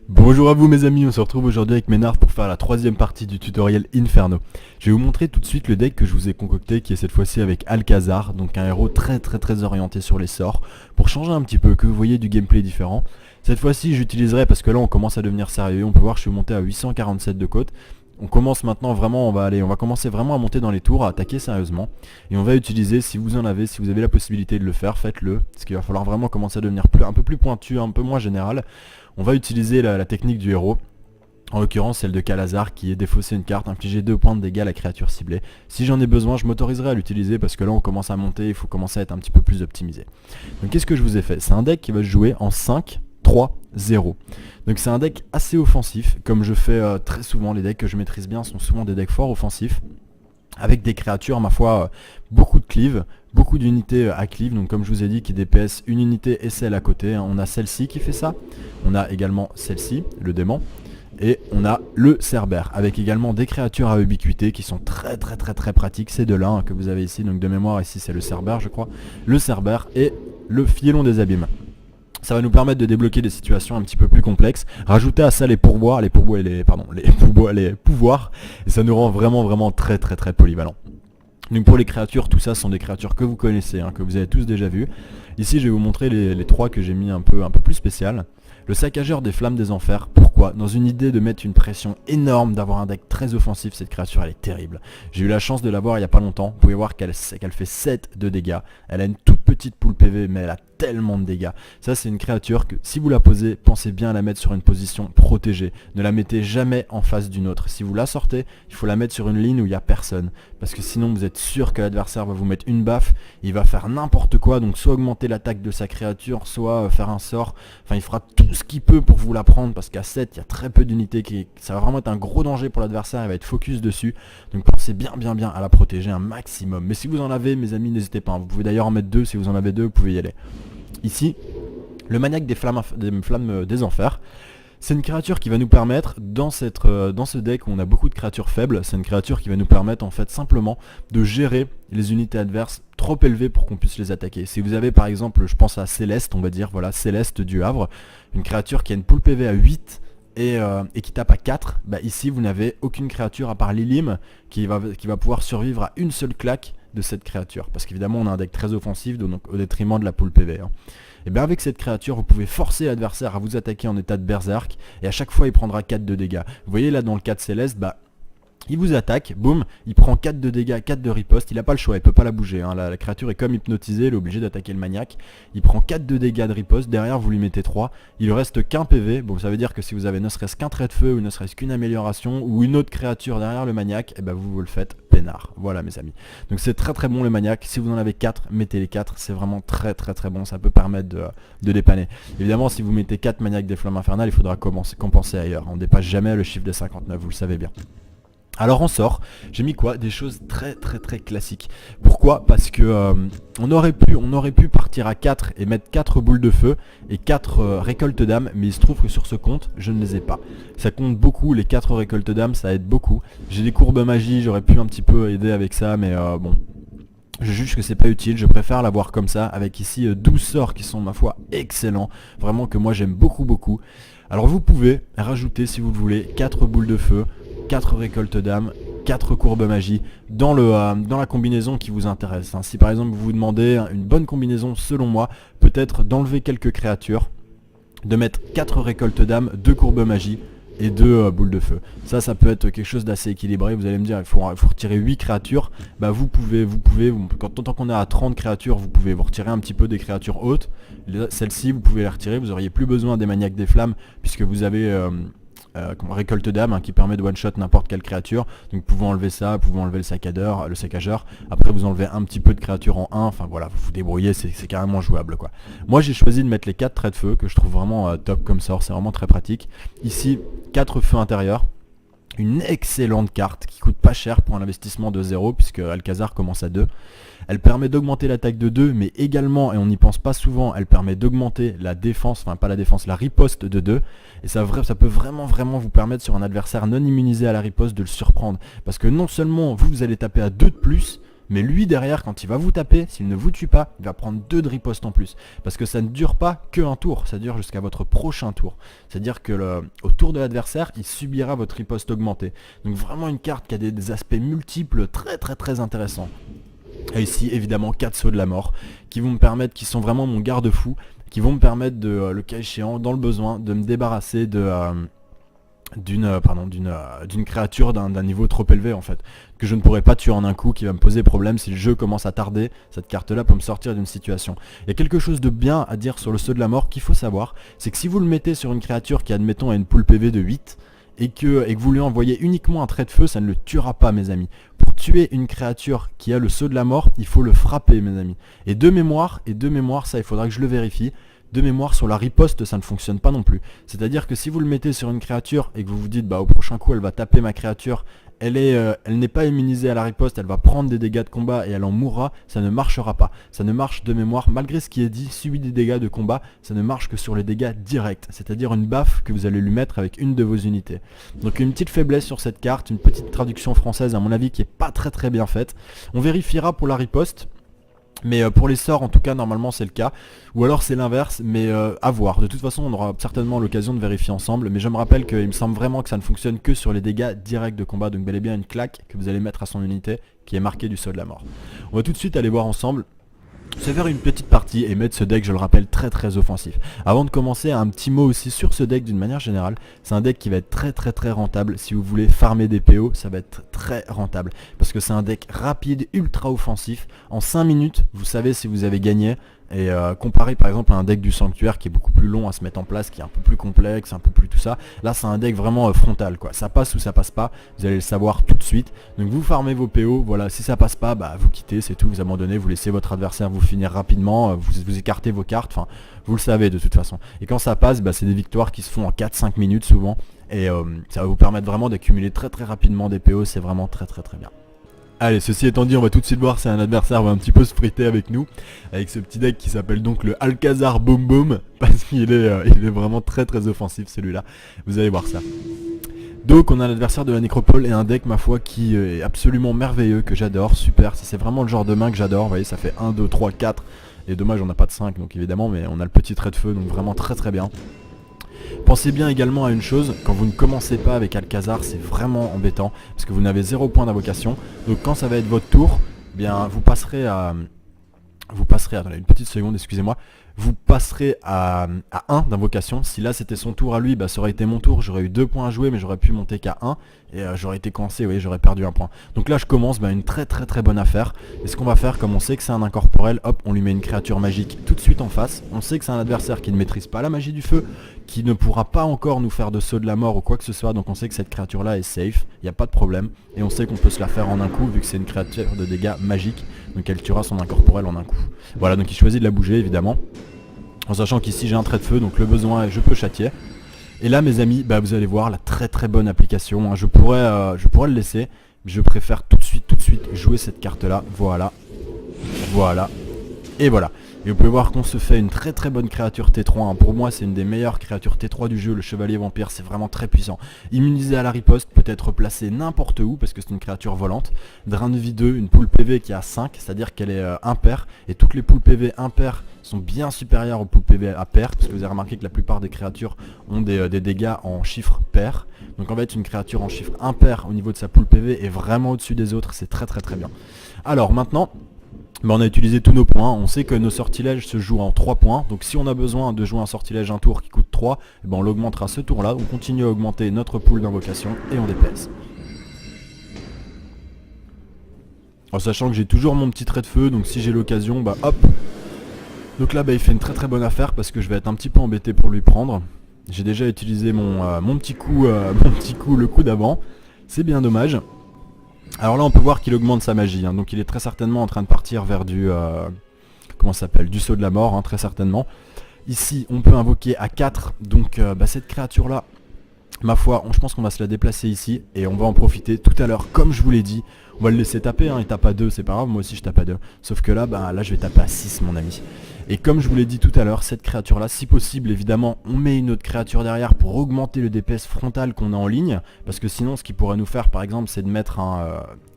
Bonjour à vous mes amis, on se retrouve aujourd'hui avec Ménard pour faire la troisième partie du tutoriel Inferno. Je vais vous montrer tout de suite le deck que je vous ai concocté qui est cette fois-ci avec Alcazar, donc un héros très orienté sur les sorts, pour changer un petit peu, que vous voyez du gameplay différent. Cette fois-ci j'utiliserai, parce que là on commence à devenir sérieux, on peut voir que je suis monté à 847 de côte. On commence maintenant vraiment, on va commencer vraiment à monter dans les tours, à attaquer sérieusement. Et on va utiliser, si vous avez la possibilité de le faire, faites-le. Parce qu'il va falloir vraiment commencer à devenir un peu plus pointu, un peu moins général. On va utiliser la technique du héros. En l'occurrence celle de Calazar qui est défausser une carte, infliger 2 points de dégâts à la créature ciblée. Si j'en ai besoin, je m'autoriserai à l'utiliser parce que là on commence à monter, il faut commencer à être un petit peu plus optimisé. Donc qu'est-ce que je vous ai fait? C'est un deck qui va se jouer en 5, 3, 0. Donc c'est un deck assez offensif, comme je fais très souvent. Les decks que je maîtrise bien sont souvent des decks fort offensifs, avec des créatures, ma foi, beaucoup de cleave, beaucoup d'unités à cleave, donc comme je vous ai dit, qui DPS une unité et celle à côté. On a celle-ci qui fait ça, on a également celle-ci, le démon, et on a le Cerbère, avec également des créatures à ubiquité qui sont très pratiques. Ces deux-là que vous avez ici, donc de mémoire ici c'est le Cerbère je crois, le Cerbère et le Fielon des Abîmes. Ça va nous permettre de débloquer des situations un petit peu plus complexes. Rajouter à ça les pourboires, les pouvoirs, et ça nous rend vraiment très polyvalent. Donc pour les créatures, tout ça sont des créatures que vous connaissez, que vous avez tous déjà vues. Ici je vais vous montrer les trois que j'ai mis un peu plus spécial. Le saccageur des flammes des enfers, pourquoi? Dans une idée de mettre une pression énorme, d'avoir un deck très offensif. Cette créature elle est terrible. J'ai eu la chance de l'avoir il n'y a pas longtemps. Vous pouvez voir qu'elle fait 7 de dégâts. Elle a une toute petite poule PV mais elle a tellement de dégâts. Ça c'est une créature que si vous la posez, pensez bien à la mettre sur une position protégée. Ne la mettez jamais en face d'une autre. Si vous la sortez, il faut la mettre sur une ligne où il n'y a personne. Parce que sinon vous êtes sûr que l'adversaire va vous mettre une baffe, il va faire n'importe quoi, donc soit augmenter l'attaque de sa créature, soit faire un sort. Enfin il fera tout ce qu'il peut pour vous la prendre, parce qu'à 7 il y a très peu d'unités, ça va vraiment être un gros danger pour l'adversaire, il va être focus dessus. Donc pensez bien à la protéger un maximum. Mais si vous en avez mes amis, n'hésitez pas, vous pouvez d'ailleurs en mettre 2, si vous en avez 2 vous pouvez y aller. Ici, le maniaque des flammes des enfers. C'est une créature qui va nous permettre, dans ce deck où on a beaucoup de créatures faibles, c'est une créature qui va nous permettre en fait simplement de gérer les unités adverses trop élevées pour qu'on puisse les attaquer. Si vous avez par exemple, je pense à Céleste, on va dire, voilà, Céleste du Havre, une créature qui a une pool PV à 8 et qui tape à 4, bah ici vous n'avez aucune créature à part Lilim qui va pouvoir survivre à une seule claque de cette créature. Parce qu'évidemment on a un deck très offensif, donc au détriment de la pool PV. Et bien avec cette créature, vous pouvez forcer l'adversaire à vous attaquer en état de berserk, et à chaque fois il prendra 4 de dégâts. Vous voyez là dans le cas de Céleste, bah il vous attaque, boum, il prend 4 de dégâts, 4 de riposte, il n'a pas le choix, il peut pas la bouger, la créature est comme hypnotisée, elle est obligée d'attaquer le maniaque. Il prend 4 de dégâts de riposte, derrière vous lui mettez 3, il lui reste qu'un PV, bon ça veut dire que si vous avez ne serait-ce qu'un trait de feu, ou ne serait-ce qu'une amélioration, ou une autre créature derrière le maniaque, et ben vous le faites peinard, voilà mes amis. Donc c'est très bon le maniaque, si vous en avez 4, mettez les 4, c'est vraiment très bon, ça peut permettre de dépanner. Évidemment si vous mettez 4 maniaques des flammes infernales, il faudra compenser ailleurs, on ne dépasse jamais le chiffre des 59, vous le savez bien. Alors en sort, j'ai mis quoi? Des choses très classiques. Pourquoi? Parce que on aurait pu partir à 4 et mettre 4 boules de feu et 4 récoltes d'âme, mais il se trouve que sur ce compte, je ne les ai pas. Ça compte beaucoup, les 4 récoltes d'âme, ça aide beaucoup. J'ai des courbes magie, j'aurais pu un petit peu aider avec ça, mais bon... Je juge que c'est pas utile, je préfère l'avoir comme ça, avec ici 12 sorts qui sont ma foi excellents, vraiment que moi j'aime beaucoup. Alors vous pouvez rajouter si vous le voulez 4 boules de feu, 4 récoltes d'âme, 4 courbes magie dans la combinaison qui vous intéresse. Si par exemple vous vous demandez une bonne combinaison selon moi, peut-être d'enlever quelques créatures, de mettre 4 récoltes d'âme, 2 courbes magie et 2 boules de feu. Ça peut être quelque chose d'assez équilibré. Vous allez me dire il faut retirer 8 créatures. Bah vous pouvez tant qu'on est à 30 créatures, vous pouvez vous retirer un petit peu des créatures hautes. Celles-ci vous pouvez les retirer, vous auriez plus besoin des maniaques des flammes puisque vous avez récolte d'âme qui permet de one shot n'importe quelle créature. Donc vous pouvez enlever ça, vous pouvez enlever le saccageur. Après vous enlevez un petit peu de créatures en 1, enfin voilà, vous vous débrouillez, c'est carrément jouable quoi. Moi j'ai choisi de mettre les 4 traits de feu que je trouve vraiment top comme sort, c'est vraiment très pratique. Ici 4 feux intérieurs, une excellente carte qui coûte pas cher pour un investissement de 0 puisque Alcazar commence à 2. Elle permet d'augmenter l'attaque de 2 mais également, et on n'y pense pas souvent, elle permet d'augmenter la défense, enfin pas la défense, la riposte de 2. Et ça peut vraiment vous permettre sur un adversaire non immunisé à la riposte de le surprendre. Parce que non seulement vous allez taper à 2 de plus, mais lui derrière quand il va vous taper, s'il ne vous tue pas, il va prendre 2 de riposte en plus, parce que ça ne dure pas que un tour, ça dure jusqu'à votre prochain tour, c'est-à-dire que au tour de l'adversaire, il subira votre riposte augmentée, donc vraiment une carte qui a des aspects multiples très intéressants. Et ici évidemment 4 sauts de la mort qui vont me permettre, qui sont vraiment mon garde-fou, qui vont me permettre de, le cas échéant, dans le besoin, de me débarrasser d'une créature d'un niveau trop élevé en fait, que je ne pourrais pas tuer en un coup, qui va me poser problème si le jeu commence à tarder. Cette carte là peut me sortir d'une situation. Il y a quelque chose de bien à dire sur le saut de la mort qu'il faut savoir, c'est que si vous le mettez sur une créature qui admettons a une pool PV de 8 et que vous lui envoyez uniquement un trait de feu, ça ne le tuera pas mes amis. Pour tuer une créature qui a le saut de la mort, il faut le frapper mes amis. Et de mémoire, ça il faudra que je le vérifie, de mémoire sur la riposte ça ne fonctionne pas non plus. C'est à dire que si vous le mettez sur une créature et que vous vous dites bah au prochain coup elle va taper ma créature, elle n'est pas immunisée à la riposte, elle va prendre des dégâts de combat et elle en mourra, ça ne marchera pas. Ça ne marche de mémoire, malgré ce qui est dit, subit des dégâts de combat, ça ne marche que sur les dégâts directs, c'est-à-dire une baffe que vous allez lui mettre avec une de vos unités. Donc une petite faiblesse sur cette carte, une petite traduction française à mon avis qui est pas très bien faite. On vérifiera pour la riposte. Mais pour les sorts en tout cas normalement c'est le cas, ou alors c'est l'inverse, mais à voir. De toute façon on aura certainement l'occasion de vérifier ensemble, mais je me rappelle qu'il me semble vraiment que ça ne fonctionne que sur les dégâts directs de combat, donc bel et bien une claque que vous allez mettre à son unité qui est marquée du saut de la mort. On va tout de suite aller voir ensemble. C'est faire une petite partie et mettre ce deck, je le rappelle, très offensif. Avant de commencer, un petit mot aussi sur ce deck d'une manière générale. C'est un deck qui va être très rentable. Si vous voulez farmer des PO, ça va être très rentable. Parce que c'est un deck rapide, ultra offensif. En 5 minutes, vous savez si vous avez gagné. Et comparé par exemple à un deck du sanctuaire qui est beaucoup plus long à se mettre en place, qui est un peu plus complexe, un peu plus tout ça, là c'est un deck vraiment frontal quoi, ça passe ou ça passe pas, vous allez le savoir tout de suite. Donc vous farmez vos PO, voilà, si ça passe pas, bah vous quittez, c'est tout, vous abandonnez, vous laissez votre adversaire vous finir rapidement, vous écartez vos cartes, enfin vous le savez de toute façon. Et quand ça passe, bah, c'est des victoires qui se font en 4-5 minutes souvent, et ça va vous permettre vraiment d'accumuler très rapidement des PO, c'est vraiment très bien. Allez, ceci étant dit, on va tout de suite voir si un adversaire va un petit peu se friter avec nous, avec ce petit deck qui s'appelle donc le Alcazar Boom Boom, parce qu'il est, il est vraiment très offensif celui-là, vous allez voir ça. Donc on a l'adversaire de la nécropole et un deck ma foi qui est absolument merveilleux, que j'adore, super, ça c'est vraiment le genre de main que j'adore, vous voyez ça fait 1, 2, 3, 4, et dommage on n'a pas de 5 donc évidemment, mais on a le petit trait de feu donc vraiment très bien. Pensez bien également à une chose, quand vous ne commencez pas avec Alcazar, c'est vraiment embêtant, parce que vous n'avez 0 point d'invocation, donc quand ça va être votre tour, eh bien vous passerez, attendez une petite seconde, excusez-moi, vous passerez à 1 d'invocation. Si là c'était son tour à lui, bah, ça aurait été mon tour, j'aurais eu 2 points à jouer mais j'aurais pu monter qu'à 1 et j'aurais été coincé, vous voyez, j'aurais perdu un point. Donc là je commence, bah, une très bonne affaire. Et ce qu'on va faire, comme on sait que c'est un incorporel, hop, on lui met une créature magique tout de suite en face. On sait que c'est un adversaire qui ne maîtrise pas la magie du feu, qui ne pourra pas encore nous faire de saut de la mort ou quoi que ce soit, donc on sait que cette créature là est safe, il n'y a pas de problème. Et on sait qu'on peut se la faire en un coup vu que c'est une créature de dégâts magiques, donc elle tuera son incorporel en un coup. Voilà, donc il choisit de la bouger évidemment. En sachant qu'ici j'ai un trait de feu, donc le besoin je peux châtier. Et là mes amis, bah, vous allez voir la très bonne application, hein. Je pourrais le laisser, mais je préfère tout de suite jouer cette carte là, voilà, et voilà. Et vous pouvez voir qu'on se fait une très bonne créature T3, hein. Pour moi c'est une des meilleures créatures T3 du jeu, le chevalier vampire, c'est vraiment très puissant. Immunisé à la riposte, peut être placé n'importe où parce que c'est une créature volante. Drain de vie 2, une pool PV qui a 5, c'est-à-dire qu'elle est impaire, et toutes les poules PV impaires sont bien supérieures aux poules PV à pair, parce que vous avez remarqué que la plupart des créatures ont des dégâts en chiffres pairs. Donc en fait une créature en chiffre impair au niveau de sa pool PV est vraiment au-dessus des autres, c'est très bien. Alors maintenant, on a utilisé tous nos points, on sait que nos sortilèges se jouent en 3 points, donc si on a besoin de jouer un sortilège un tour qui coûte 3, on l'augmentera ce tour là, on continue à augmenter notre pool d'invocation et on DPS. En sachant que j'ai toujours mon petit trait de feu, donc si j'ai l'occasion, bah hop. Donc là il fait une très bonne affaire parce que je vais être un petit peu embêté pour lui prendre. J'ai déjà utilisé mon petit coup, le coup d'avant, c'est bien dommage. Alors là on peut voir qu'il augmente sa magie, hein, donc il est très certainement en train de partir vers du comment ça s'appelle, du saut de la mort, hein, très certainement. Ici on peut invoquer à 4, donc cette créature là, ma foi, je pense qu'on va se la déplacer ici et on va en profiter tout à l'heure, comme je vous l'ai dit. On va le laisser taper, hein, il tape à 2, c'est pas grave, moi aussi je tape à 2. Sauf que là, là je vais taper à 6 mon ami. Et comme je vous l'ai dit tout à l'heure, cette créature là, si possible évidemment, on met une autre créature derrière pour augmenter le DPS frontal qu'on a en ligne. Parce que sinon ce qui pourrait nous faire par exemple, c'est de mettre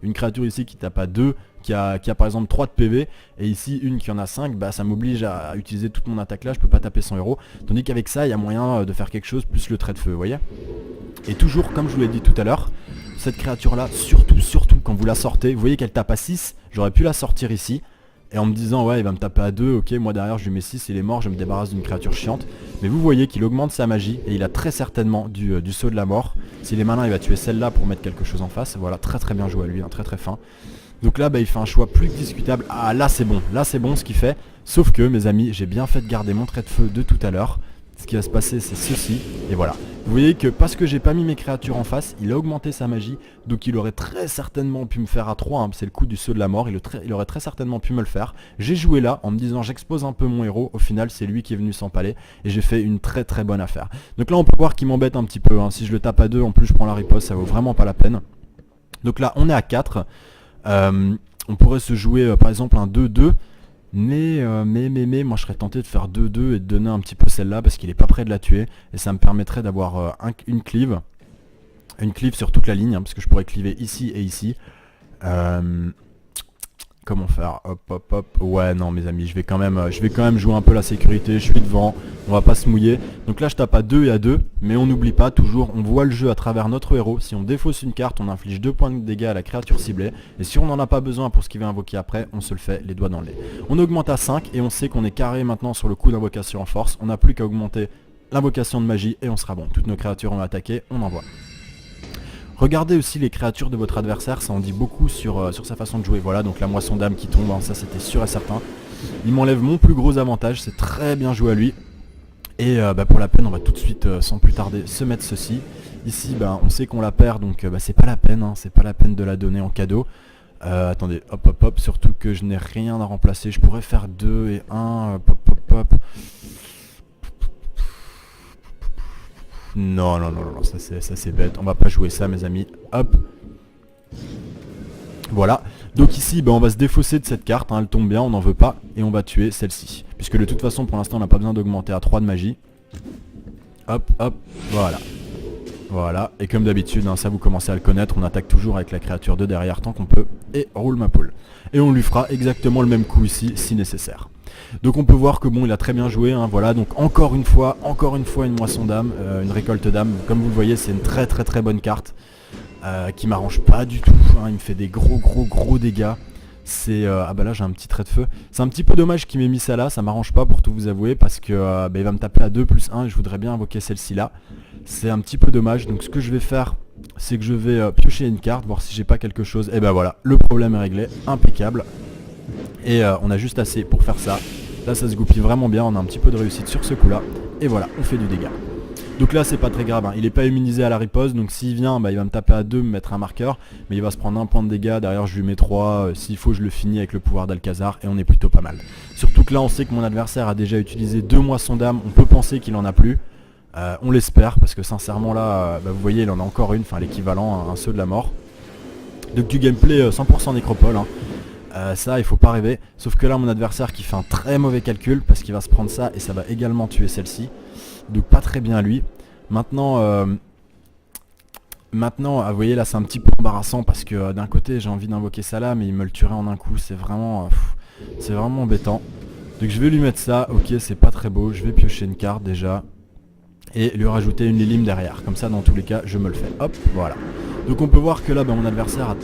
une créature ici qui tape à 2, qui a par exemple 3 de PV, et ici une qui en a 5, bah ça m'oblige à utiliser toute mon attaque là, je peux pas taper son héros. Tandis qu'avec ça, il y a moyen de faire quelque chose plus le trait de feu, vous voyez. Et toujours, comme je vous l'ai dit tout à l'heure, cette créature là, surtout quand vous la sortez, vous voyez qu'elle tape à 6, j'aurais pu la sortir ici. Et en me disant ouais il va me taper à 2, ok moi derrière je lui mets 6, il est mort, je me débarrasse d'une créature chiante. Mais vous voyez qu'il augmente sa magie et il a très certainement du saut de la mort. S'il est malin il va tuer celle-là pour mettre quelque chose en face. Voilà, très bien joué à lui, hein, très fin. Donc là bah, il fait un choix plus que discutable. Ah là c'est bon ce qu'il fait. Sauf que mes amis, j'ai bien fait de garder mon trait de feu de tout à l'heure. Ce qui va se passer c'est ceci, et voilà. Vous voyez que parce que j'ai pas mis mes créatures en face, il a augmenté sa magie, donc il aurait très certainement pu me faire à 3, hein, c'est le coup du saut de la mort, il aurait très certainement pu me le faire. J'ai joué là en me disant j'expose un peu mon héros, au final c'est lui qui est venu s'empaler, et j'ai fait une très bonne affaire. Donc là on peut voir qu'il m'embête un petit peu, hein. Si je le tape à 2, en plus je prends la riposte, ça vaut vraiment pas la peine. Donc là on est à 4, on pourrait se jouer par exemple un 2-2, mais moi je serais tenté de faire 2-2 et de donner un petit peu celle-là parce qu'il est pas prêt de la tuer. Et ça me permettrait d'avoir une cleave sur toute la ligne, hein, parce que je pourrais cleaver ici et ici. Comment faire? Hop. Ouais non mes amis, je vais quand même jouer un peu la sécurité, je suis devant, on va pas se mouiller. Donc là je tape à 2 et à 2, mais on n'oublie pas toujours, on voit le jeu à travers notre héros. Si on défausse une carte, on inflige 2 points de dégâts à la créature ciblée. Et si on n'en a pas besoin pour ce qu'il va invoquer après, on se le fait les doigts dans le nez. On augmente à 5 et on sait qu'on est carré maintenant sur le coup d'invocation en force. On n'a plus qu'à augmenter l'invocation de magie et on sera bon. Toutes nos créatures ont attaqué, on envoie. Regardez aussi les créatures de votre adversaire, ça en dit beaucoup sur sa façon de jouer. Voilà, donc la moisson d'âme qui tombe, hein, ça c'était sûr et certain. Il m'enlève mon plus gros avantage, c'est très bien joué à lui. Et pour la peine, on va tout de suite, sans plus tarder, se mettre ceci. Ici, on sait qu'on la perd, donc c'est pas la peine, hein, c'est pas la peine de la donner en cadeau. Attendez, hop, surtout que je n'ai rien à remplacer. Je pourrais faire 2 et 1, hop. Non, ça c'est bête, on va pas jouer ça mes amis, hop. Voilà, donc ici on va se défausser de cette carte, hein, elle tombe bien, on n'en veut pas, et on va tuer celle-ci. Puisque de toute façon pour l'instant on n'a pas besoin d'augmenter à 3 de magie. Hop, voilà, et comme d'habitude, hein, ça vous commencez à le connaître, on attaque toujours avec la créature de derrière tant qu'on peut, et roule ma poule. Et on lui fera exactement le même coup ici si nécessaire. Donc on peut voir que bon il a très bien joué, hein, voilà, donc encore une fois une moisson d'âme, une récolte d'âme, comme vous le voyez c'est une très bonne carte, qui m'arrange pas du tout, hein, il me fait des gros dégâts, c'est, ah bah là j'ai un petit trait de feu, c'est un petit peu dommage qu'il m'ait mis ça là, ça m'arrange pas pour tout vous avouer, parce que il va me taper à 2+1 et je voudrais bien invoquer celle-ci là, c'est un petit peu dommage, donc ce que je vais faire, c'est que je vais piocher une carte, voir si j'ai pas quelque chose, et ben voilà, le problème est réglé, impeccable. Et on a juste assez pour faire ça. Là ça se goupille vraiment bien, on a un petit peu de réussite sur ce coup là. Et voilà, on fait du dégât. Donc là c'est pas très grave, hein. Il est pas immunisé à la riposte, donc s'il vient il va me taper à 2, me mettre un marqueur. Mais il va se prendre un point de dégâts, derrière je lui mets 3, s'il faut je le finis avec le pouvoir d'Alcazar et on est plutôt pas mal. Surtout que là on sait que mon adversaire a déjà utilisé 2 moissons d'âme, on peut penser qu'il en a plus. On l'espère parce que sincèrement là, vous voyez il en a encore une, enfin l'équivalent, un saut de la mort. Donc du gameplay 100% nécropole, hein. Ça il faut pas rêver, sauf que là mon adversaire qui fait un très mauvais calcul parce qu'il va se prendre ça et ça va également tuer celle-ci, donc pas très bien lui. Maintenant vous voyez là c'est un petit peu embarrassant parce que d'un côté j'ai envie d'invoquer ça là mais il me le tuerait en un coup, c'est vraiment embêtant. Donc je vais lui mettre ça, ok c'est pas très beau, je vais piocher une carte déjà et lui rajouter une Lilim derrière, comme ça dans tous les cas je me le fais, hop voilà. Donc on peut voir que là mon adversaire a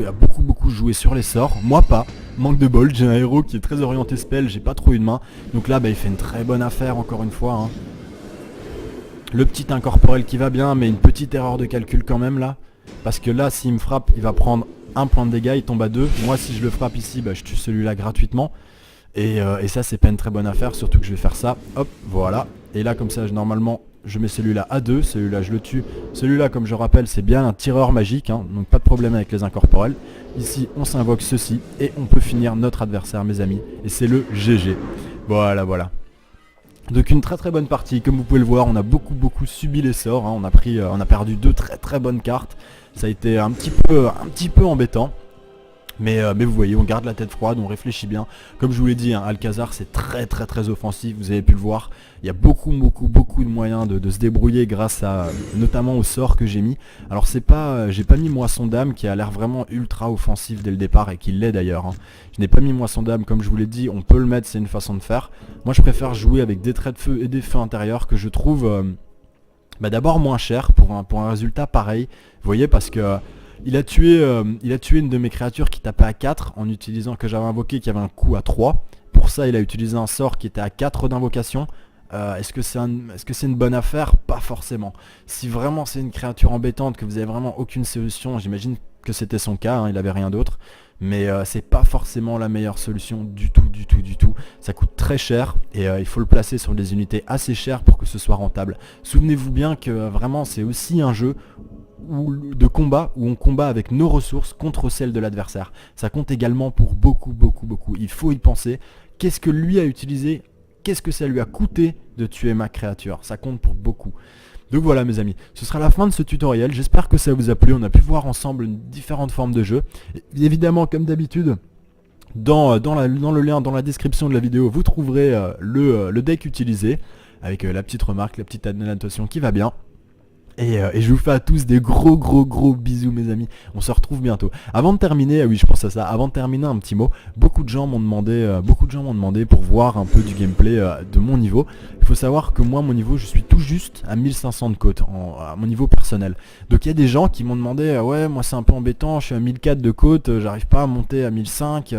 a beaucoup joué sur les sorts, moi pas, manque de bol, j'ai un héros qui est très orienté spell, j'ai pas trop une main, donc là il fait une très bonne affaire encore une fois, hein. Le petit incorporel qui va bien, mais une petite erreur de calcul quand même là, parce que là s'il me frappe il va prendre un point de dégâts, il tombe à 2, moi si je le frappe ici je tue celui-là gratuitement, et ça c'est pas une très bonne affaire, surtout que je vais faire ça, hop voilà, et là comme ça normalement je mets celui-là à 2, celui-là je le tue, celui-là comme je rappelle c'est bien un tireur magique, hein, donc pas de problème avec les incorporels. Ici on s'invoque ceci et on peut finir notre adversaire mes amis, et c'est le GG. Voilà. Donc une très bonne partie, comme vous pouvez le voir on a beaucoup subi les sorts, hein, on a perdu 2 très bonnes cartes, ça a été un petit peu embêtant. Mais vous voyez, on garde la tête froide, on réfléchit bien. Comme je vous l'ai dit, hein, Alcazar c'est très offensif, vous avez pu le voir. Il y a beaucoup de moyens de se débrouiller grâce à notamment au sort que j'ai mis. Alors c'est pas, j'ai pas mis Moisson d'âme qui a l'air vraiment ultra offensif dès le départ et qui l'est d'ailleurs. Hein. Je n'ai pas mis Moisson d'âme, comme je vous l'ai dit, on peut le mettre, c'est une façon de faire. Moi je préfère jouer avec des traits de feu et des feux intérieurs que je trouve d'abord moins cher pour un résultat pareil. Vous voyez, parce que il a tué une de mes créatures qui tapait à 4 en utilisant, que j'avais invoqué, qui avait un coup à 3. Pour ça il a utilisé un sort qui était à 4 d'invocation. Est-ce que c'est une bonne affaire? Pas forcément. Si vraiment c'est une créature embêtante, que vous avez vraiment aucune solution, j'imagine que c'était son cas, hein, il avait rien d'autre. Mais c'est pas forcément la meilleure solution du tout. Ça coûte très cher et il faut le placer sur des unités assez chères pour que ce soit rentable. Souvenez-vous bien que vraiment c'est aussi un jeu de combat où on combat avec nos ressources contre celles de l'adversaire. Ça compte également pour beaucoup. Il faut y penser. Qu'est-ce que lui a utilisé? Qu'est-ce que ça lui a coûté de tuer ma créature? Ça compte pour beaucoup. Donc voilà mes amis, ce sera la fin de ce tutoriel. J'espère que ça vous a plu. On a pu voir ensemble différentes formes de jeu. Et évidemment, comme d'habitude, dans le lien, dans la description de la vidéo, vous trouverez le deck utilisé avec la petite remarque, la petite annotation qui va bien. Et je vous fais à tous des gros bisous mes amis. On se retrouve bientôt. Avant de terminer, oui je pense à ça, avant de terminer un petit mot, beaucoup de gens m'ont demandé pour voir un peu du gameplay de mon niveau. Il faut savoir que moi mon niveau, je suis tout juste à 1500 de côte, à mon niveau personnel. Donc il y a des gens qui m'ont demandé, ouais moi c'est un peu embêtant, je suis à 1004 de côte, j'arrive pas à monter à 1005.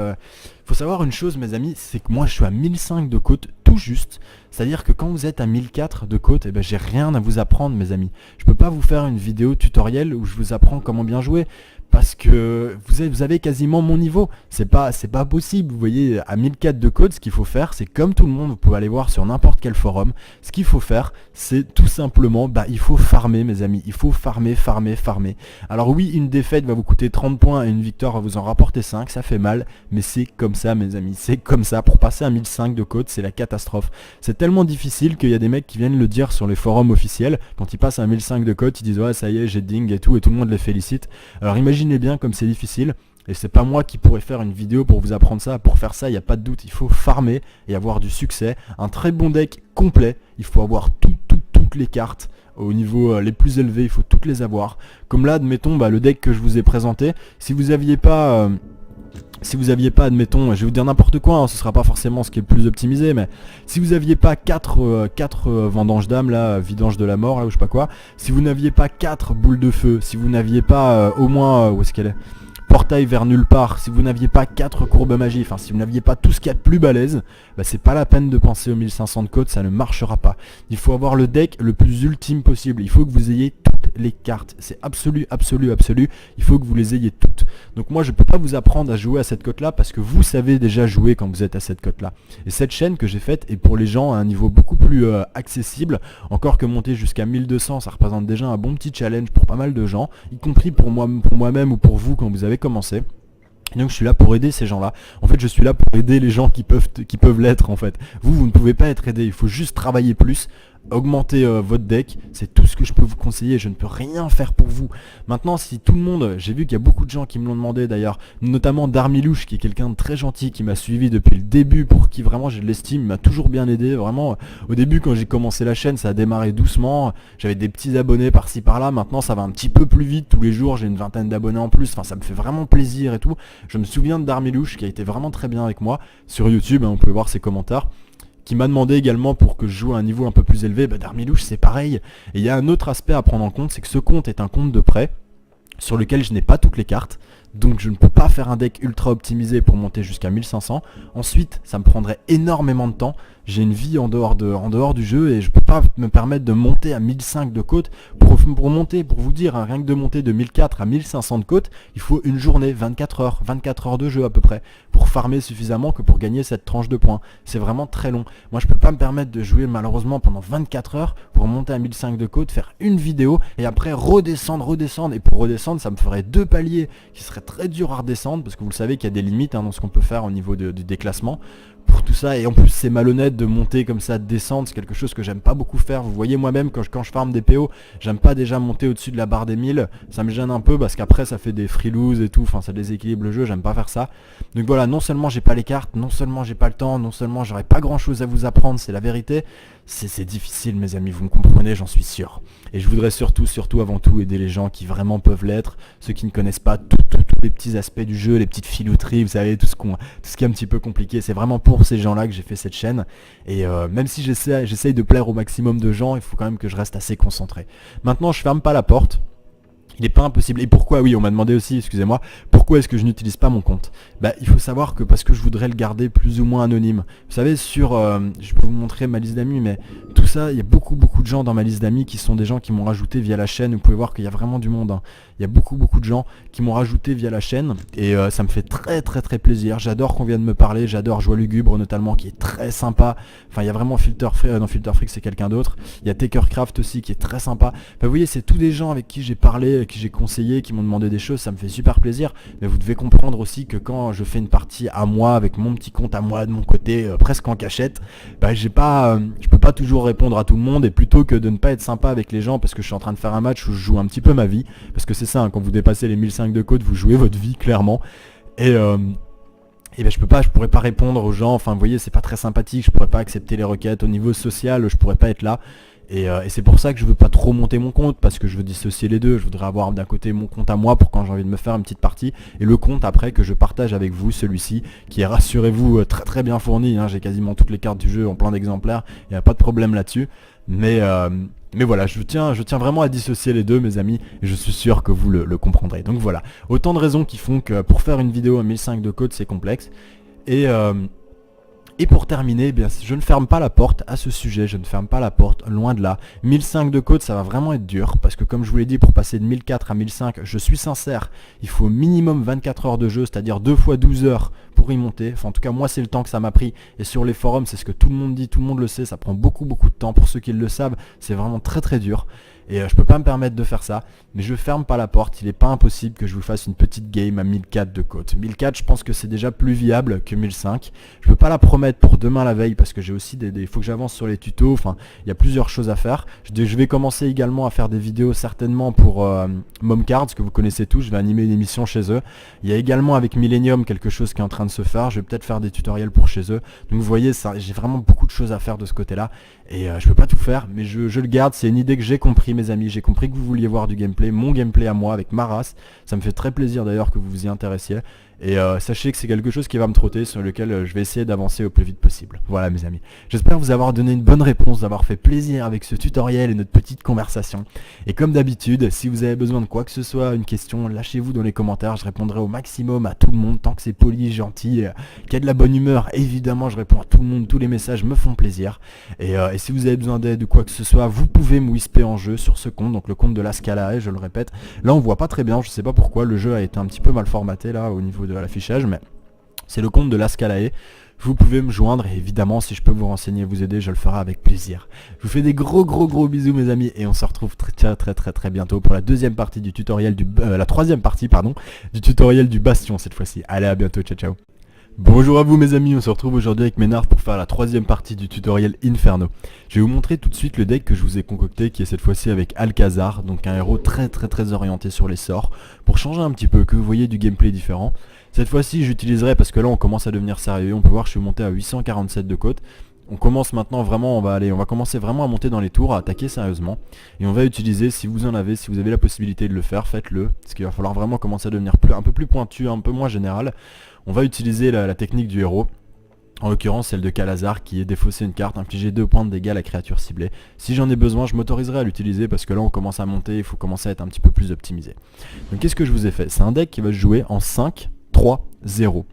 Faut savoir une chose mes amis, c'est que moi je suis à 1005 de côte tout juste. C'est-à-dire que quand vous êtes à 1004 de côte, j'ai rien à vous apprendre mes amis. Je peux pas vous faire une vidéo tutoriel où je vous apprends comment bien jouer. Parce que vous avez quasiment mon niveau. C'est pas possible. Vous voyez, à 1004 de code, ce qu'il faut faire, c'est comme tout le monde, vous pouvez aller voir sur n'importe quel forum. Ce qu'il faut faire, c'est tout simplement, il faut farmer mes amis. Il faut farmer. Alors oui, une défaite va vous coûter 30 points et une victoire va vous en rapporter 5. Ça fait mal, mais c'est comme ça mes amis. C'est comme ça. Pour passer à 1005 de code, c'est la catastrophe. C'est tellement difficile qu'il y a des mecs qui viennent le dire sur les forums officiels. Quand ils passent à 1005 de code, ils disent ouais ça y est, j'ai ding et tout le monde les félicite. Alors imaginez bien comme c'est difficile, et c'est pas moi qui pourrais faire une vidéo pour vous apprendre ça. Pour faire ça, il n'y a pas de doute, il faut farmer et avoir du succès. Un très bon deck complet, il faut avoir toutes les cartes au niveau les plus élevés, il faut toutes les avoir. Comme là, admettons, le deck que je vous ai présenté, si vous aviez pas, admettons, je vais vous dire n'importe quoi, hein, ce sera pas forcément ce qui est le plus optimisé, mais si vous aviez pas 4 vendanges d'âme, là, vidange de la mort, là, ou je sais pas quoi, si vous n'aviez pas 4 boules de feu, si vous n'aviez pas au moins, où est-ce qu'elle est, portail vers nulle part, si vous n'aviez pas 4 courbes magie, enfin si vous n'aviez pas tout ce qu'il y a de plus balèze, c'est pas la peine de penser aux 1500 de code, ça ne marchera pas. Il faut avoir le deck le plus ultime possible, il faut que vous ayez toutes les cartes, c'est absolu, il faut que vous les ayez toutes. Donc moi je peux pas vous apprendre à jouer à cette cote là parce que vous savez déjà jouer quand vous êtes à cette cote là. Et cette chaîne que j'ai faite est pour les gens à un niveau beaucoup plus accessible, encore que monter jusqu'à 1200 ça représente déjà un bon petit challenge pour pas mal de gens, y compris pour moi-même ou pour vous quand vous avez commencé. Et donc je suis là pour aider ces gens-là. En fait je suis là pour aider les gens qui peuvent l'être en fait. Vous ne pouvez pas être aidé, il faut juste travailler plus, augmenter votre deck, c'est tout ce que je peux vous conseiller, je ne peux rien faire pour vous. Maintenant si tout le monde, j'ai vu qu'il y a beaucoup de gens qui me l'ont demandé d'ailleurs, notamment Darmilouche qui est quelqu'un de très gentil, qui m'a suivi depuis le début, pour qui vraiment j'ai de l'estime, il m'a toujours bien aidé, vraiment. Au début quand j'ai commencé la chaîne ça a démarré doucement, j'avais des petits abonnés par-ci par-là, maintenant ça va un petit peu plus vite, tous les jours j'ai une vingtaine d'abonnés en plus, enfin ça me fait vraiment plaisir et tout. Je me souviens de Darmilouche qui a été vraiment très bien avec moi sur YouTube, on peut voir ses commentaires, qui m'a demandé également pour que je joue à un niveau un peu plus élevé. Darmilouche c'est pareil. Et il y a un autre aspect à prendre en compte, c'est que ce compte est un compte de prêt sur lequel je n'ai pas toutes les cartes, donc je ne peux pas faire un deck ultra optimisé pour monter jusqu'à 1500. Ensuite ça me prendrait énormément de temps, j'ai une vie en dehors du jeu et je peux pas me permettre de monter à 1005 de côte. Pour monter, pour vous dire, rien que de monter de 1004 à 1500 de côte, il faut une journée, 24 heures de jeu à peu près, pour farmer suffisamment que pour gagner cette tranche de points. C'est vraiment très long. Moi je peux pas me permettre de jouer malheureusement pendant 24 heures pour monter à 1005 de côte, faire une vidéo et après redescendre, et pour redescendre ça me ferait 2 paliers qui seraient très durs à redescendre parce que vous le savez qu'il y a des limites dans ce qu'on peut faire au niveau du déclassement. pour tout ça. Et en plus c'est malhonnête de monter comme ça, de descendre, c'est quelque chose que j'aime pas beaucoup faire. Vous voyez moi-même quand je farme des PO, j'aime pas déjà monter au-dessus de la barre des 1000, ça me gêne un peu parce qu'après ça fait des free lose et tout, enfin ça déséquilibre le jeu, j'aime pas faire ça. Donc voilà, non seulement j'ai pas les cartes, non seulement j'ai pas le temps, non seulement j'aurais pas grand chose à vous apprendre, c'est la vérité. C'est difficile mes amis, vous me comprenez, j'en suis sûr. Et je voudrais surtout avant tout aider les gens qui vraiment peuvent l'être, ceux qui ne connaissent pas tous les petits aspects du jeu, les petites filouteries, vous savez, tout ce qui est un petit peu compliqué. C'est vraiment pour ces gens-là que j'ai fait cette chaîne. Et même si j'essaye de plaire au maximum de gens, il faut quand même que je reste assez concentré. Maintenant, je ferme pas la porte. Il n'est pas impossible. Et pourquoi, oui, on m'a demandé aussi, excusez-moi, pourquoi est-ce que je n'utilise pas mon compte? Bah, il faut savoir que parce que je voudrais le garder plus ou moins anonyme. Vous savez, je peux vous montrer ma liste d'amis, mais tout ça, il y a beaucoup de gens dans ma liste d'amis qui sont des gens qui m'ont rajouté via la chaîne. Vous pouvez voir qu'il y a vraiment du monde, hein. Il y a beaucoup de gens qui m'ont rajouté via la chaîne et ça me fait très plaisir. J'adore qu'on vienne me parler, j'adore Joie Lugubre notamment qui est très sympa. Enfin, il y a vraiment Filter Freak, c'est quelqu'un d'autre. Il y a Takercraft aussi qui est très sympa. Enfin, vous voyez, c'est tous des gens avec qui j'ai parlé, qui j'ai conseillé, qui m'ont demandé des choses, ça me fait super plaisir. Mais vous devez comprendre aussi que quand je fais une partie à moi, avec mon petit compte à moi de mon côté, presque en cachette, bah, je peux pas toujours répondre à tout le monde. Et plutôt que de ne pas être sympa avec les gens parce que je suis en train de faire un match où je joue un petit peu ma vie, parce que c'est ça, hein, quand vous dépassez les 1005 de code, vous jouez votre vie clairement. Et ben je pourrais pas répondre aux gens, enfin vous voyez, c'est pas très sympathique, je pourrais pas accepter les requêtes, au niveau social je pourrais pas être là. Et c'est pour ça que je veux pas trop monter mon compte, parce que je veux dissocier les deux. Je voudrais avoir d'un côté mon compte à moi pour quand j'ai envie de me faire une petite partie, et le compte après que je partage avec vous, celui-ci, qui est, rassurez-vous, très bien fourni, hein. J'ai quasiment toutes les cartes du jeu en plein d'exemplaires, il n'y a pas de problème là-dessus. Mais voilà, je tiens vraiment à dissocier les deux mes amis, et je suis sûr que vous le comprendrez. Donc voilà, autant de raisons qui font que pour faire une vidéo à 1005 de code c'est complexe. Et pour terminer, eh bien, je ne ferme pas la porte à ce sujet, je ne ferme pas la porte, loin de là. 1005 de code, ça va vraiment être dur, parce que comme je vous l'ai dit, pour passer de 1004 à 1005, je suis sincère, il faut minimum 24 heures de jeu, c'est-à-dire 2 fois 12 heures pour y monter. Enfin en tout cas moi c'est le temps que ça m'a pris, et sur les forums c'est ce que tout le monde dit, tout le monde le sait, ça prend beaucoup de temps. Pour ceux qui le savent, c'est vraiment très dur. Et je peux pas me permettre de faire ça, mais je ferme pas la porte, il est pas impossible que je vous fasse une petite game à 1004 de côte. 1004 je pense que c'est déjà plus viable que 1005. Je peux pas la promettre pour demain la veille parce que j'ai aussi il faut que j'avance sur les tutos, enfin il y a plusieurs choses à faire. Je vais commencer également à faire des vidéos certainement pour Momcards que vous connaissez tous, je vais animer une émission chez eux. Il y a également avec Millennium quelque chose qui est en train de se faire, je vais peut-être faire des tutoriels pour chez eux. Donc vous voyez, j'ai vraiment beaucoup de choses à faire de ce côté là et je peux pas tout faire, mais je le garde, c'est une idée que j'ai compris mes amis, j'ai compris que vous vouliez voir du gameplay, mon gameplay à moi avec ma race, ça me fait très plaisir d'ailleurs que vous vous y intéressiez. Et sachez que c'est quelque chose qui va me trotter, sur lequel je vais essayer d'avancer au plus vite possible. Voilà mes amis. J'espère vous avoir donné une bonne réponse, d'avoir fait plaisir avec ce tutoriel et notre petite conversation. Et comme d'habitude, si vous avez besoin de quoi que ce soit, une question, lâchez-vous dans les commentaires. Je répondrai au maximum à tout le monde, tant que c'est poli, gentil, qu'il y a de la bonne humeur. Évidemment, je réponds à tout le monde, tous les messages me font plaisir. Et si vous avez besoin d'aide ou quoi que ce soit, vous pouvez me whisper en jeu sur ce compte, donc le compte de la Scalae, je le répète. Là on voit pas très bien, je sais pas pourquoi, le jeu a été un petit peu mal formaté là au niveau de l'affichage, mais c'est le compte de la Scalae. Vous pouvez me joindre et évidemment si je peux vous renseigner et vous aider, je le ferai avec plaisir. Je vous fais des gros bisous mes amis et on se retrouve très bientôt pour la deuxième partie du tutoriel la troisième partie pardon du tutoriel du Bastion cette fois-ci. Allez, à bientôt, ciao. Bonjour à vous mes amis, on se retrouve aujourd'hui avec Ménard pour faire la troisième partie du tutoriel Inferno. Je vais vous montrer tout de suite le deck que je vous ai concocté qui est cette fois-ci avec Alcazar, donc un héros très orienté sur les sorts, pour changer un petit peu, que vous voyez du gameplay différent. Cette fois-ci j'utiliserai, parce que là on commence à devenir sérieux, on peut voir que je suis monté à 847 de côte. On commence maintenant vraiment, on va commencer vraiment à monter dans les tours, à attaquer sérieusement. Et on va utiliser, si vous avez la possibilité de le faire, faites-le. Parce qu'il va falloir vraiment commencer à devenir un peu plus pointu, un peu moins général. On va utiliser la technique du héros. En l'occurrence celle de Calazar qui est défausser une carte, infliger 2 points de dégâts à la créature ciblée. Si j'en ai besoin, je m'autoriserai à l'utiliser parce que là on commence à monter, il faut commencer à être un petit peu plus optimisé. Donc qu'est-ce que je vous ai fait? C'est un deck qui va se jouer en 5, 3, 0.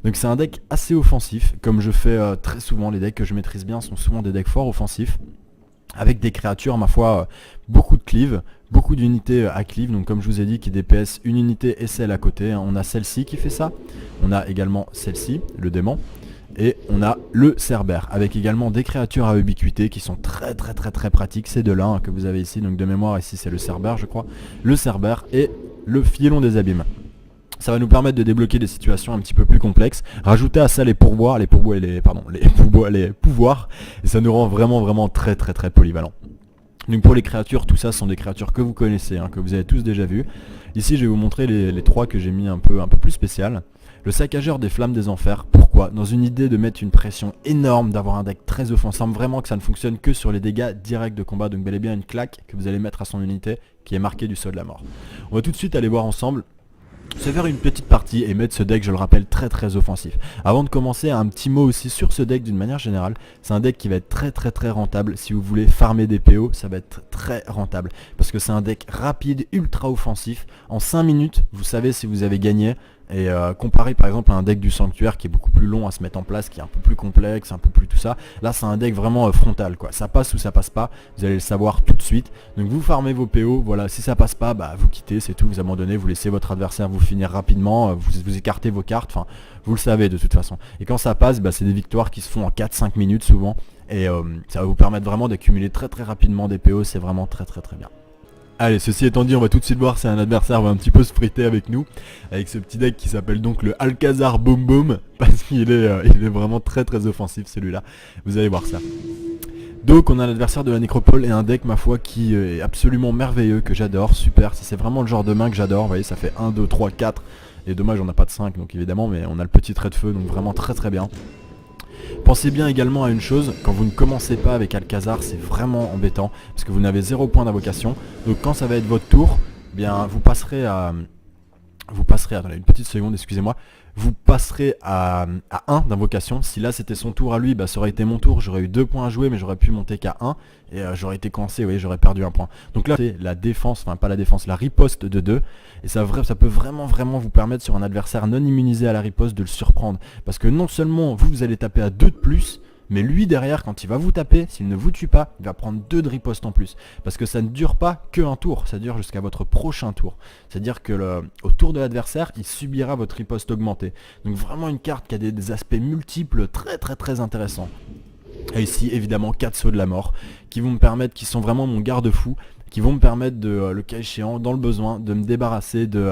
Donc c'est un deck assez offensif, comme je fais très souvent. Les decks que je maîtrise bien sont souvent des decks fort offensifs, avec des créatures, ma foi, beaucoup de cleave, beaucoup d'unités à cleave, donc comme je vous ai dit, qui DPS une unité et celle à côté. On a celle-ci qui fait ça, on a également celle-ci, le démon, et on a le Cerbère, avec également des créatures à ubiquité qui sont très pratiques. C'est de là que vous avez ici, donc de mémoire, ici c'est le Cerbère je crois, le Cerbère et le Filon des Abîmes. Ça va nous permettre de débloquer des situations un petit peu plus complexes. Rajouter à ça les pourboires, les pouvoirs, et ça nous rend vraiment très polyvalent. Donc pour les créatures, tout ça sont des créatures que vous connaissez, que vous avez tous déjà vues. Ici je vais vous montrer les trois que j'ai mis un peu plus spéciales. Le saccageur des flammes des enfers, pourquoi? Dans une idée de mettre une pression énorme, d'avoir un deck très offensif, vraiment que ça ne fonctionne que sur les dégâts directs de combat, donc bel et bien une claque que vous allez mettre à son unité qui est marquée du sceau de la mort. On va tout de suite aller voir ensemble, se faire une petite partie et mettre ce deck, je le rappelle, très offensif. Avant de commencer, un petit mot aussi sur ce deck d'une manière générale. C'est un deck qui va être très rentable. Si vous voulez farmer des PO, ça va être très rentable. Parce que c'est un deck rapide, ultra offensif. En 5 minutes, vous savez si vous avez gagné. Et comparé par exemple à un deck du sanctuaire qui est beaucoup plus long à se mettre en place, qui est un peu plus complexe, un peu plus tout ça, là c'est un deck vraiment frontal quoi, ça passe ou ça passe pas, vous allez le savoir tout de suite. Donc vous farmez vos PO, voilà, si ça passe pas, bah vous quittez, c'est tout, vous abandonnez, vous laissez votre adversaire vous finir rapidement, vous écartez vos cartes, enfin vous le savez de toute façon. Et quand ça passe, bah, c'est des victoires qui se font en 4-5 minutes souvent, et ça va vous permettre vraiment d'accumuler très rapidement des PO, c'est vraiment très bien. Allez, ceci étant dit, on va tout de suite voir si un adversaire va un petit peu se friter avec nous, avec ce petit deck qui s'appelle donc le Alcazar Boom Boom, parce qu'il est, il est vraiment très offensif celui-là, vous allez voir ça. Donc on a l'adversaire de la nécropole et un deck ma foi qui est absolument merveilleux, que j'adore, super, c'est vraiment le genre de main que j'adore, vous voyez ça fait 1, 2, 3, 4, et dommage on n'a pas de 5 donc évidemment, mais on a le petit trait de feu, donc vraiment très bien. Pensez bien également à une chose, quand vous ne commencez pas avec Alcazar, c'est vraiment embêtant, parce que vous n'avez 0 point d'invocation, donc quand ça va être votre tour, eh bien vous passerez, attendez une petite seconde, excusez-moi, vous passerez à 1 d'invocation. Si là c'était son tour à lui, bah, ça aurait été mon tour, j'aurais eu 2 points à jouer, mais j'aurais pu monter qu'à 1, et j'aurais été coincé, vous voyez, j'aurais perdu un point. Donc là c'est la défense, enfin pas la défense, la riposte de 2, et ça peut vraiment vous permettre sur un adversaire non immunisé à la riposte de le surprendre. Parce que non seulement vous allez taper à 2 de plus, mais lui derrière quand il va vous taper, s'il ne vous tue pas, il va prendre 2 de riposte en plus. Parce que ça ne dure pas que un tour, ça dure jusqu'à votre prochain tour. C'est-à-dire que au tour de l'adversaire, il subira votre riposte augmentée. Donc vraiment une carte qui a des aspects multiples très intéressants. Et ici évidemment 4 sceaux de la mort qui vont me permettre, qui sont vraiment mon garde-fou, qui vont me permettre de, le cas échéant, dans le besoin, de me débarrasser de...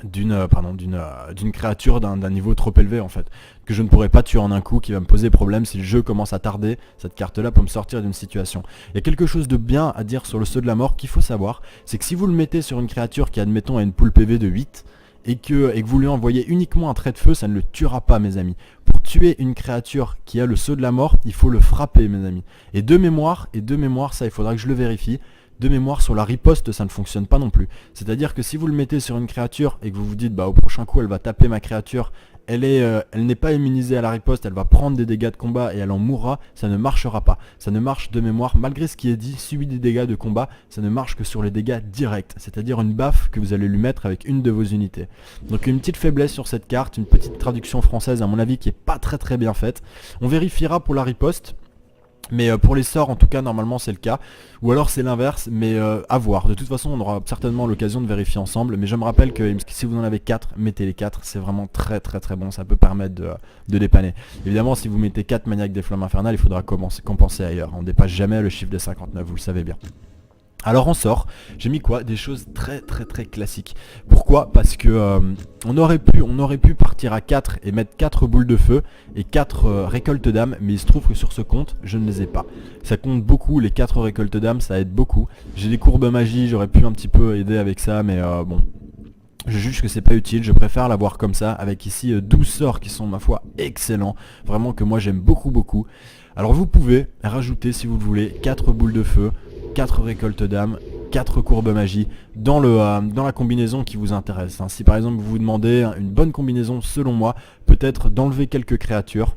d'une créature d'un niveau trop élevé en fait, que je ne pourrais pas tuer en un coup, qui va me poser problème si le jeu commence à tarder. Cette carte là peut me sortir d'une situation. Il y a quelque chose de bien à dire sur le sceau de la mort qu'il faut savoir, c'est que si vous le mettez sur une créature qui admettons a une pool PV de 8 et que vous lui envoyez uniquement un trait de feu, ça ne le tuera pas mes amis. Pour tuer une créature qui a le sceau de la mort, il faut le frapper mes amis. Et de mémoire, ça il faudra que je le vérifie, de mémoire sur la riposte ça ne fonctionne pas non plus. C'est à dire que si vous le mettez sur une créature et que vous vous dites bah au prochain coup elle va taper ma créature, elle n'est pas immunisée à la riposte, elle va prendre des dégâts de combat et elle en mourra, ça ne marchera pas. Ça ne marche de mémoire, malgré ce qui est dit, subit des dégâts de combat, ça ne marche que sur les dégâts directs, c'est-à-dire une baffe que vous allez lui mettre avec une de vos unités. Donc une petite faiblesse sur cette carte, une petite traduction française à mon avis qui est pas très bien faite. On vérifiera pour la riposte. Mais pour les sorts en tout cas normalement c'est le cas. Ou alors c'est l'inverse, mais à voir. De toute façon on aura certainement l'occasion de vérifier ensemble. Mais je me rappelle que si vous en avez 4, mettez les 4. C'est vraiment très bon, ça peut permettre de dépanner. Évidemment si vous mettez 4 maniaques des flammes infernales, il faudra compenser ailleurs. On ne dépasse jamais le chiffre des 59, vous le savez bien. Alors en sort, j'ai mis quoi? Des choses très classiques. Pourquoi? Parce que on aurait pu partir à 4 et mettre 4 boules de feu et 4 récoltes d'âme, mais il se trouve que sur ce compte, je ne les ai pas. Ça compte beaucoup, les 4 récoltes d'âme, ça aide beaucoup. J'ai des courbes magie, j'aurais pu un petit peu aider avec ça, mais bon... Je juge que c'est pas utile, je préfère l'avoir comme ça, avec ici 12 sorts qui sont ma foi excellents, vraiment que moi j'aime beaucoup. Alors vous pouvez rajouter si vous le voulez 4 boules de feu, 4 récoltes d'âme, 4 courbes magie dans la combinaison qui vous intéresse. Si par exemple vous vous demandez une bonne combinaison selon moi, peut-être d'enlever quelques créatures,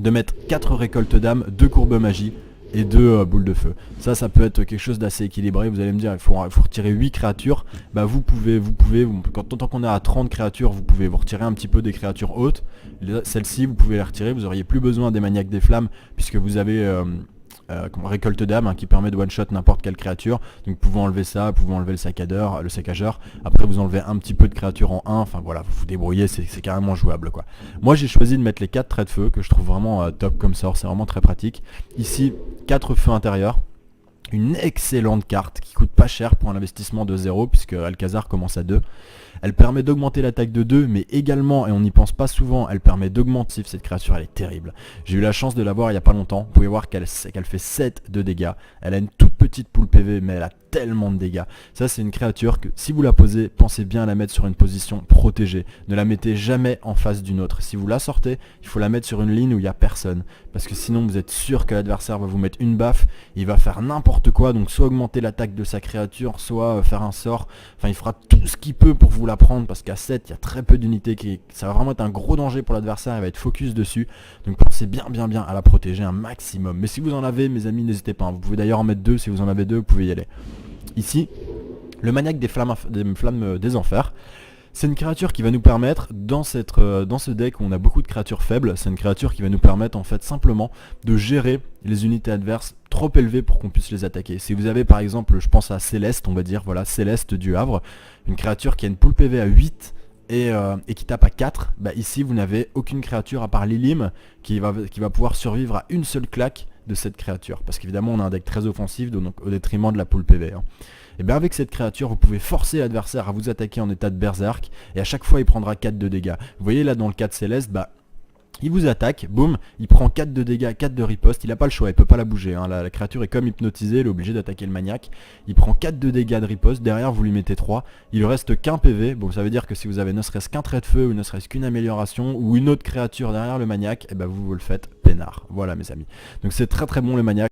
de mettre 4 récoltes d'âme, 2 courbes magie, et 2 boules de feu. Ça peut être quelque chose d'assez équilibré. Vous allez me dire, il faut retirer 8 créatures. Bah vous pouvez, tant qu'on est à 30 créatures, vous pouvez vous retirer un petit peu des créatures hautes. Celles-ci, vous pouvez les retirer. Vous auriez plus besoin des maniaques des flammes, puisque vous avez récolte d'âme qui permet de one-shot n'importe quelle créature. Donc vous pouvez enlever ça, vous pouvez enlever le saccageur. Après vous enlevez un petit peu de créatures en 1. Enfin voilà, vous vous débrouillez, c'est carrément jouable quoi. Moi j'ai choisi de mettre les 4 traits de feu que je trouve vraiment top comme sort, c'est vraiment très pratique. Ici 4 feux intérieurs. Une excellente carte qui coûte pas cher pour un investissement de 0 puisque Alcazar commence à 2. Elle permet d'augmenter l'attaque de 2, mais également, et on n'y pense pas souvent, elle permet d'augmenter. Cette créature, elle est terrible. J'ai eu la chance de la voir il n'y a pas longtemps. Vous pouvez voir qu'elle fait 7 de dégâts. Elle a une toute petite poule PV, mais elle a tellement de dégâts. Ça, c'est une créature que, si vous la posez, pensez bien à la mettre sur une position protégée. Ne la mettez jamais en face d'une autre. Si vous la sortez, il faut la mettre sur une ligne où il n'y a personne. Parce que sinon, vous êtes sûr que l'adversaire va vous mettre une baffe. Il va faire n'importe quoi. Donc, soit augmenter l'attaque de sa créature, soit faire un sort. Enfin, il fera tout ce qu'il peut pour vous la prendre. Parce qu'à 7, il y a très peu d'unités. Ça va vraiment être un gros danger pour l'adversaire. Il va être focus dessus. Donc, pensez bien à la protéger un maximum. Mais si vous en avez, mes amis, n'hésitez pas. Vous pouvez d'ailleurs en mettre 2. Si vous en avez 2, vous pouvez y aller. Ici, le maniaque des flammes des enfers, c'est une créature qui va nous permettre, dans ce deck où on a beaucoup de créatures faibles, c'est une créature qui va nous permettre en fait simplement de gérer les unités adverses trop élevées pour qu'on puisse les attaquer. Si vous avez par exemple, je pense à Céleste, on va dire, voilà, Céleste du Havre, une créature qui a une pool PV à 8, et qui tape à 4, bah ici vous n'avez aucune créature à part Lilim qui va pouvoir survivre à une seule claque de cette créature. Parce qu'évidemment on a un deck très offensif, donc au détriment de la pool PV. Et bien avec cette créature, vous pouvez forcer l'adversaire à vous attaquer en état de berserk, et à chaque fois il prendra 4 de dégâts. Vous voyez là dans le cas de Céleste, bah il vous attaque, boum, il prend 4 de dégâts, 4 de riposte, il n'a pas le choix, il peut pas la bouger, la créature est comme hypnotisée, elle est obligée d'attaquer le maniaque. Il prend 4 de dégâts de riposte, derrière vous lui mettez 3, il lui reste qu'un PV, bon ça veut dire que si vous avez ne serait-ce qu'un trait de feu, ou ne serait-ce qu'une amélioration, ou une autre créature derrière le maniaque, et ben vous le faites peinard, voilà mes amis. Donc c'est très bon le maniaque.